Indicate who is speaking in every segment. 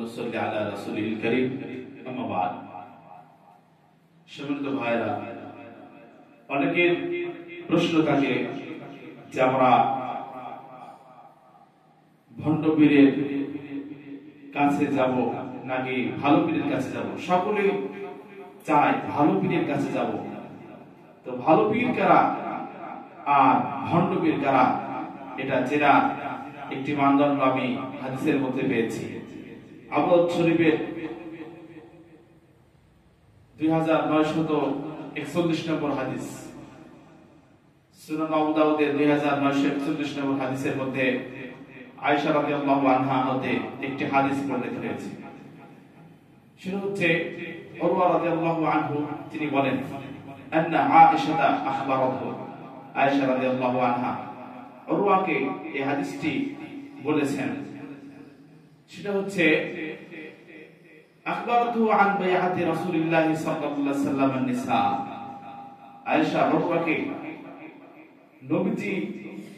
Speaker 1: নুসাল্লি আলা রাসূলিল কারীম আম্মা বাদ। সম্মানিত ভাইরা, অনেকের প্রশ্ন থাকে যে আমরা ভণ্ড পীরের কাছে যাব নাকি ভালো পীরের কাছে যাব। সকলে চায় ভালো পীরের কাছে যাব। তো ভালো পীর কারা আর ভণ্ড পীর কারা, এটা চেনা একটি মানদণ্ড আমি হাদিসের মধ্যে পেয়েছি। আবু দাউদ শরীফের 2941 নম্বর হাদিস, সুনান আবু দাউদের 2941 নম্বর হাদিসের মধ্যে আয়েশা রাদিয়াল্লাহু আনহা হতে একটি হাদিস উল্লেখ হয়েছে। সেটা হচ্ছে উরওয়া রাদিয়াল্লাহু আনহু তিনি বলেন, আন্না আয়েশা আখবারাতহু, আয়েশা রাদিয়াল্লাহু আনহা উরওয়াকে এই হাদিসটি বলেছেন। সেটা হচ্ছে আখবারাতহু আন বাইআতি রাসূলিল্লাহ সাল্লাল্লাহু আলাইহি ওয়াসাল্লাম নিসা। আয়েশা উরওয়াকে নবীজি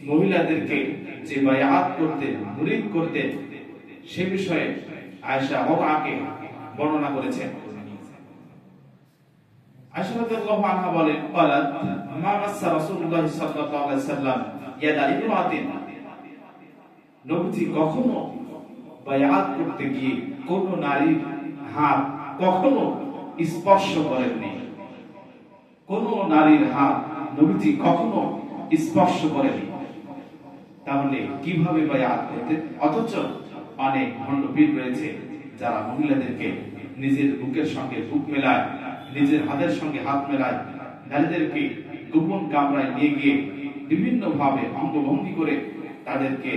Speaker 1: মহিলাদেরকে যে বায়াত করতেন, মুরিদ করতেন, সে বিষয়ে আয়েশা উরওয়াকে বর্ণনা করেছেন। আয়েশা রাদিয়াল্লাহু আনহা বলেন, قالت ما مس رسول الله صلى الله عليه وسلم يد امرأة, নবীজি কখনো বায়াত করতে গিয়ে কোন নারীর হাত কখনো স্পর্শ করেননি। কোন নারীর হাত নবীজি কখনো স্পর্শ করেননি। তাহলে কিভাবে বায়াত করতেন? অথচ অনেক ভণ্ড পীর রয়েছে যারা মহিলাদেরকে নিজের বুকের সঙ্গে বুক মেলায়, নিজের হাতের সঙ্গে হাত মেলায়, নারীদেরকে গোপন কামরায় নিয়ে গিয়ে বিভিন্ন ভাবে অঙ্গভঙ্গি করে তাদেরকে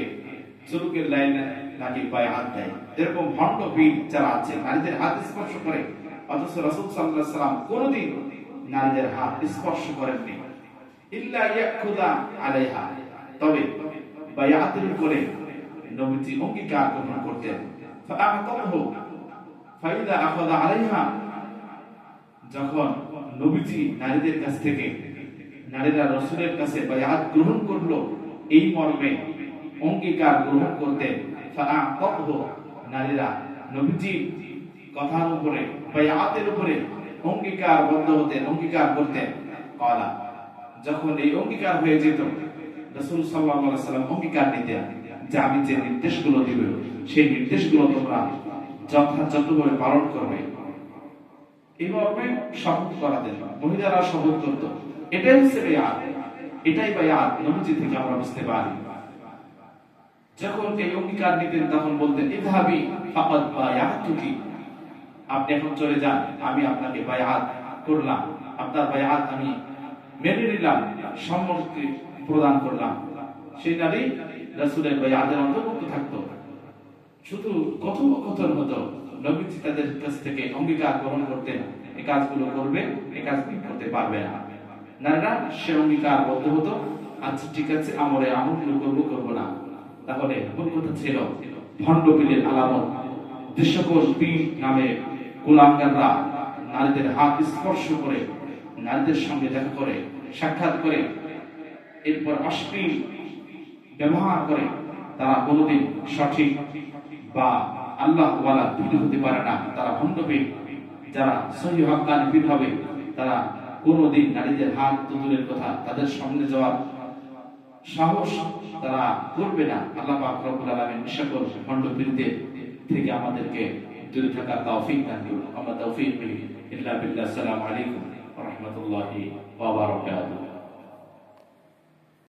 Speaker 1: চুলকের লাইনে নাকি পায়ে হাত দেয়। এরকম ভণ্ড পীর যারা আছে নারীদের হাত স্পর্শ করে, অথচ রাসূল সাল্লাল্লাহু আলাইহি ওয়াসাল্লাম কোনদিন নারীদের হাত স্পর্শ করেননি। ইল্লা ইয়াখুযা আলাইহা, তবে বায়াতের উপরে নবীজি অঙ্গীকার গ্রহণ করতেন। ফাআতাহু ফাইদা আখাযা আলাইহা, যখন নবীজি নারীদের কাছ থেকে, নারীরা রাসূলের কাছে বায়াত গ্রহণ করলো, এই মর্মে অঙ্গীকার গ্রহণ করতেন। ফাআতাহু, নারীরা নবীজি কথার উপরে, বায়াতের উপরে অঙ্গীকারবদ্ধ হতেন, অঙ্গীকার করতেন। কলা, যখন এই অঙ্গীকার হয়ে যেত, রাসূল সাল্লাল্লাহু আলাইহি ওয়াসাল্লাম অঙ্গীকার নিতেন যে আমি যে নির্দেশগুলো দিব সেই নির্দেশগুলো তোমরা যথাযথভাবে পালন করবে। এই মর্মে শপথ করাতেন, মহিলারা শপথ করত। এটাই হচ্ছে বায়াত, এটাই বায়াত নবীজি থেকে আমরা বুঝতে পারি। যখন এই অঙ্গীকার নিতেন তখন বলতেন, ইযহাবি ফাকাদ বায়াতুকি, আপনি এখন চলে যান, আমি আপনাকে বায়াত করলাম, আপনার বায়াত আমি মেনে নিলাম, সম্মতি প্রদান করলাম। সেই নারী রাসূলের বায়াতের অন্তর্ভুক্ত থাকতো। শুধু কথোপকথন হতো, নবীজি তাদের কাছ থেকে অঙ্গীকার গ্রহণ করতেন, এই কাজগুলো করবে, এই কাজগুলো করতে পারবে না। নারীরা সে অঙ্গীকার বদ্ধ হতো, আচ্ছা ঠিক আছে আমলগুলো করবো, করবো না। তাহলে কোন কথা ছিল ভণ্ড পীরের আলামত। যে সকল পীর নামে কুলাঙ্গাররা নারীদের হাত স্পর্শ করে, নারীদের সঙ্গে দেখা করে, সাক্ষাৎ করে, এরপর অশ্লীল ব্যবহার করে, তারা কোনোদিন সঠিক বা আল্লাহ ওয়ালা পীর হতে পারে না। তারা ভণ্ড পীর। যারা সহিহ হক্কানি পীর হবে তারা কোনোদিন নারীদের হাত তুলের কথা, তাদের সামনে যাওয়ার সাহস তারা করবে না। আল্লাহ পাক রব্বুল আলামিন সকল ভণ্ড পীরদের থেকে আমাদেরকে দূরে থাকার তৌফিক দান করুন। আমরা তৌফিক পেয়ে ইল্লা বিল্লাহ। আসসালামু আলাইকুম ওয়া রাহমাতুল্লাহি ওয়া বারাকাতুহু।